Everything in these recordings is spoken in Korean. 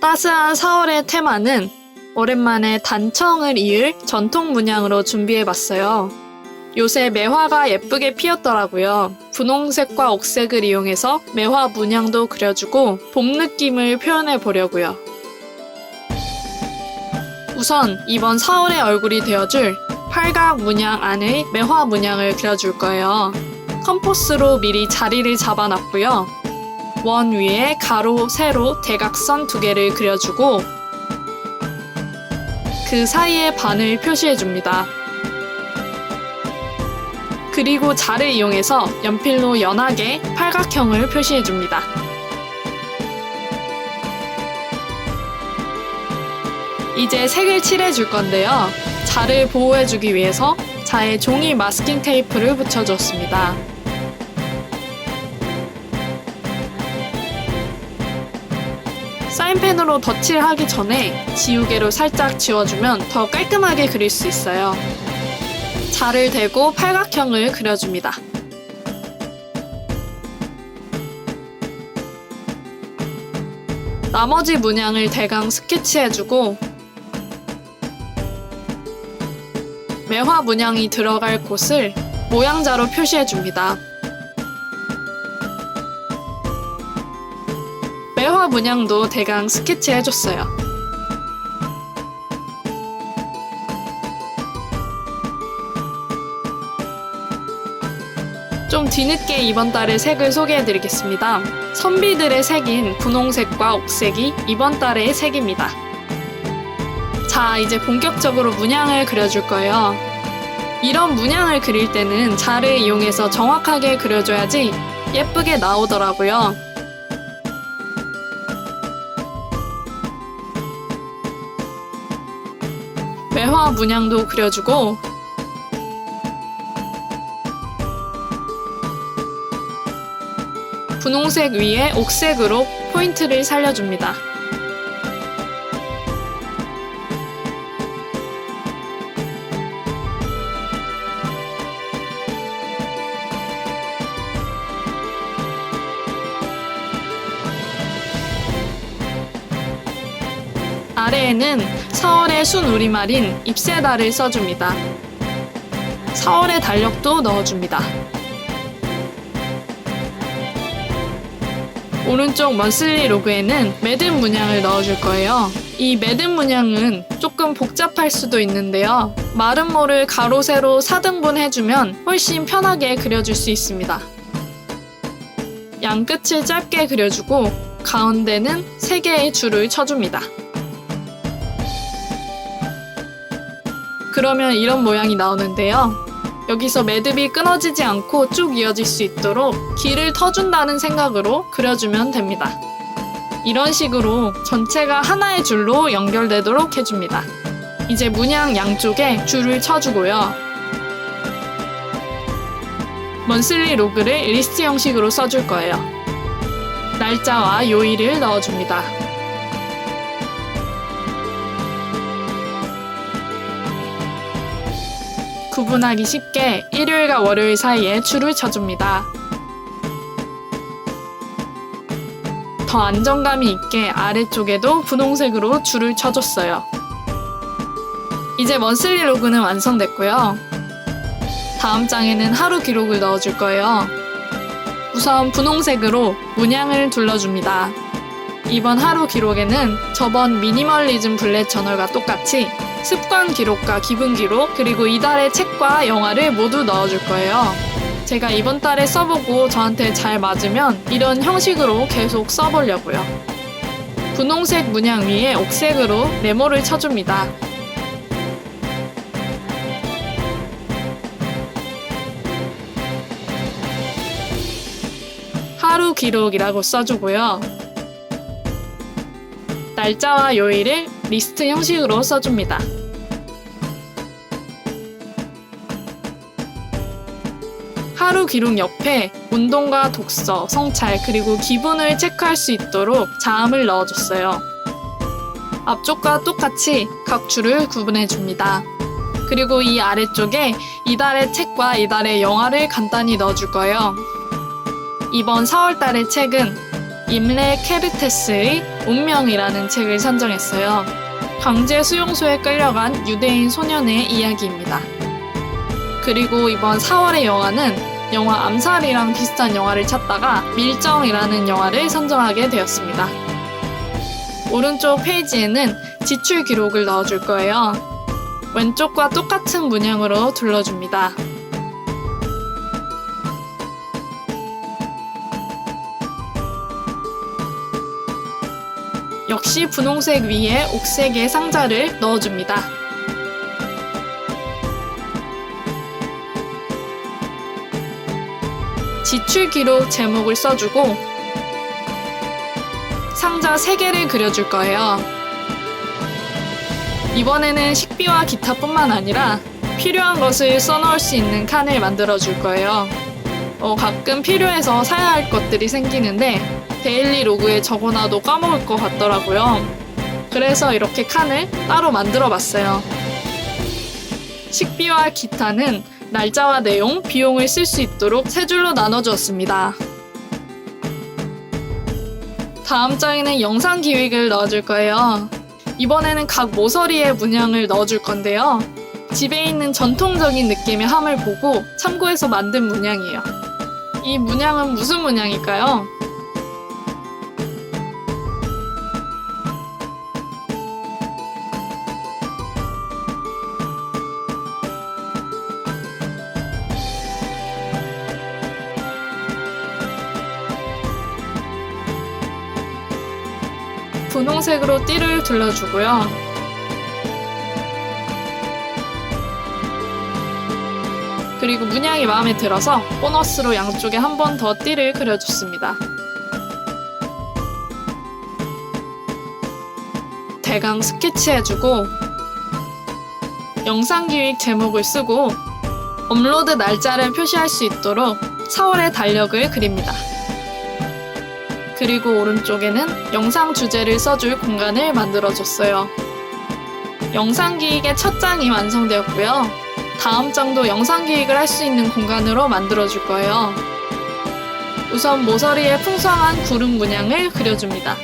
따스한 4월의 테마는 오랜만에 단청을 이을 전통 문양으로 준비해봤어요. 요새 매화가 예쁘게 피었더라고요. 분홍색과 옥색을 이용해서 매화 문양도 그려주고 봄 느낌을 표현해보려고요. 우선 이번 4월의 얼굴이 되어줄 팔각 문양 안에 매화 문양을 그려줄 거예요. 컴포스로 미리 자리를 잡아놨고요. 원 위에 가로, 세로, 대각선 2개를 그려주고 그 사이에 반을 표시해줍니다. 그리고 자를 이용해서 연필로 연하게 팔각형을 표시해줍니다. 이제 색을 칠해줄 건데요. 자를 보호해주기 위해서 자에 종이 마스킹 테이프를 붙여줬습니다. 사인펜으로 덧칠을 하기 전에 지우개로 살짝 지워주면 더 깔끔하게 그릴 수 있어요. 자를 대고 팔각형을 그려줍니다. 나머지 문양을 대강 스케치해주고 매화 문양이 들어갈 곳을 모양자로 표시해줍니다. 매화 문양도 대강 스케치해줬어요. 좀 뒤늦게 이번 달의 색을 소개해드리겠습니다. 선비들의 색인 분홍색과 옥색이 이번 달의 색입니다. 자, 이제 본격적으로 문양을 그려줄 거예요. 이런 문양을 그릴 때는 자를 이용해서 정확하게 그려줘야지 예쁘게 나오더라고요. 매화 문양도 그려주고 분홍색 위에 옥색으로 포인트를 살려줍니다. 아래에는 4월의 순우리말인 잎새달을 써줍니다. 4월의 달력도 넣어줍니다. 오른쪽 먼슬리 로그에는 매듭 문양을 넣어줄 거예요. 이 매듭 문양은 조금 복잡할 수도 있는데요. 마름모를 가로, 세로 4등분 해주면 훨씬 편하게 그려줄 수 있습니다. 양끝을 짧게 그려주고 가운데는 3개의 줄을 쳐줍니다. 그러면 이런 모양이 나오는데요. 여기서 매듭이 끊어지지 않고 쭉 이어질 수 있도록 길을 터준다는 생각으로 그려주면 됩니다. 이런 식으로 전체가 하나의 줄로 연결되도록 해줍니다. 이제 문양 양쪽에 줄을 쳐주고요. 먼슬리 로그를 리스트 형식으로 써줄 거예요. 날짜와 요일을 넣어줍니다. 구분하기 쉽게 일요일과 월요일 사이에 줄을 쳐줍니다. 더 안정감이 있게 아래쪽에도 분홍색으로 줄을 쳐줬어요. 이제 먼슬리 로그는 완성됐고요. 다음 장에는 하루 기록을 넣어줄 거예요. 우선 분홍색으로 문양을 둘러줍니다. 이번 하루 기록에는 저번 미니멀리즘 블랙 저널과 똑같이 습관 기록과 기분 기록, 그리고 이달의 책과 영화를 모두 넣어줄 거예요. 제가 이번 달에 써보고 저한테 잘 맞으면 이런 형식으로 계속 써보려고요. 분홍색 문양 위에 옥색으로 네모를 쳐줍니다. 하루 기록이라고 써주고요. 날짜와 요일을 리스트 형식으로 써줍니다. 하루 기록 옆에 운동과 독서, 성찰, 그리고 기분을 체크할 수 있도록 자음을 넣어줬어요. 앞쪽과 똑같이 각 줄을 구분해줍니다. 그리고 이 아래쪽에 이달의 책과 이달의 영화를 간단히 넣어줄 거예요. 이번 4월달의 책은 임레 케르테스의 운명이라는 책을 선정했어요. 강제 수용소에 끌려간 유대인 소년의 이야기입니다. 그리고 이번 4월의 영화는 영화 암살이랑 비슷한 영화를 찾다가 밀정이라는 영화를 선정하게 되었습니다. 오른쪽 페이지에는 지출 기록을 넣어줄 거예요. 왼쪽과 똑같은 문양으로 둘러줍니다. 역시 분홍색 위에 옥색의 상자를 넣어줍니다. 지출 기록 제목을 써주고 상자 3개를 그려줄 거예요. 이번에는 식비와 기타뿐만 아니라 필요한 것을 써넣을 수 있는 칸을 만들어줄 거예요. 가끔 필요해서 사야 할 것들이 생기는데 데일리 로그에 적어놔도 까먹을 것 같더라고요. 그래서 이렇게 칸을 따로 만들어 봤어요. 식비와 기타는 날짜와 내용, 비용을 쓸 수 있도록 3줄로 나눠주었습니다. 다음 장에는 영상 기획을 넣어줄 거예요. 이번에는 각 모서리에 문양을 넣어줄 건데요. 집에 있는 전통적인 느낌의 함을 보고 참고해서 만든 문양이에요. 이 문양은 무슨 문양일까요? 분홍색으로 띠를 둘러주고요. 그리고 문양이 마음에 들어서 보너스로 양쪽에 한 번 더 띠를 그려줬습니다. 대강 스케치해주고 영상 기획 제목을 쓰고 업로드 날짜를 표시할 수 있도록 4월의 달력을 그립니다. 그리고 오른쪽에는 영상 주제를 써줄 공간을 만들어줬어요. 영상 기획의 첫 장이 완성되었고요. 다음 장도 영상 기획을 할 수 있는 공간으로 만들어줄 거예요. 우선 모서리에 풍성한 구름 문양을 그려줍니다.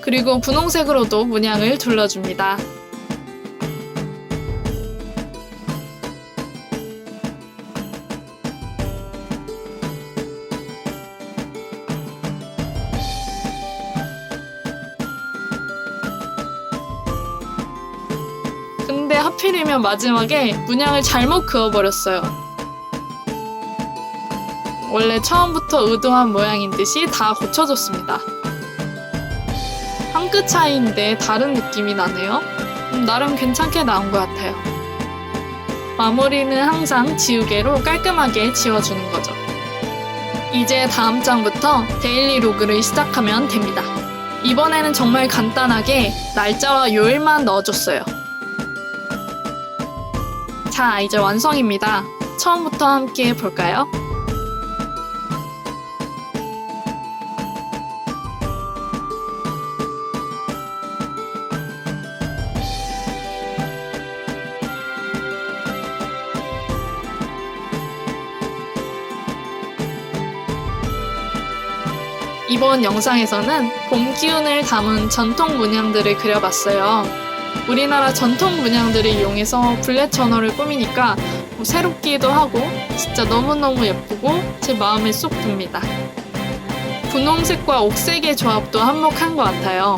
그리고 분홍색으로도 문양을 둘러줍니다. 근데 하필이면 마지막에 문양을 잘못 그어버렸어요. 원래 처음부터 의도한 모양인 듯이 다 고쳐줬습니다. 한 끗 차이인데 다른 느낌이 나네요. 나름 괜찮게 나온 것 같아요. 마무리는 항상 지우개로 깔끔하게 지워주는 거죠. 이제 다음 장부터 데일리 로그를 시작하면 됩니다. 이번에는 정말 간단하게 날짜와 요일만 넣어줬어요. 자, 이제 완성입니다. 처음부터 함께 볼까요? 이번 영상에서는 봄 기운을 담은 전통 문양들을 그려봤어요. 우리나라 전통 문양들을 이용해서 블랙 저널을 꾸미니까 새롭기도 하고 진짜 너무너무 예쁘고 제 마음에 쏙 듭니다. 분홍색과 옥색의 조합도 한몫한 것 같아요.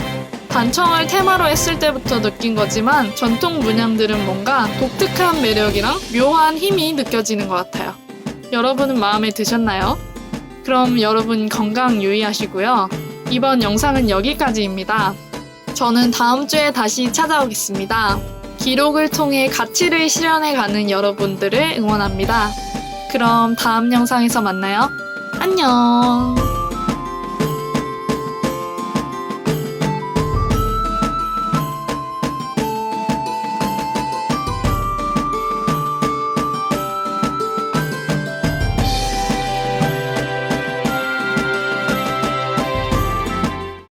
단청을 테마로 했을 때부터 느낀 거지만 전통 문양들은 뭔가 독특한 매력이랑 묘한 힘이 느껴지는 것 같아요. 여러분은 마음에 드셨나요? 그럼 여러분 건강 유의하시고요. 이번 영상은 여기까지입니다. 저는 다음 주에 다시 찾아오겠습니다. 기록을 통해 가치를 실현해가는 여러분들을 응원합니다. 그럼 다음 영상에서 만나요. 안녕.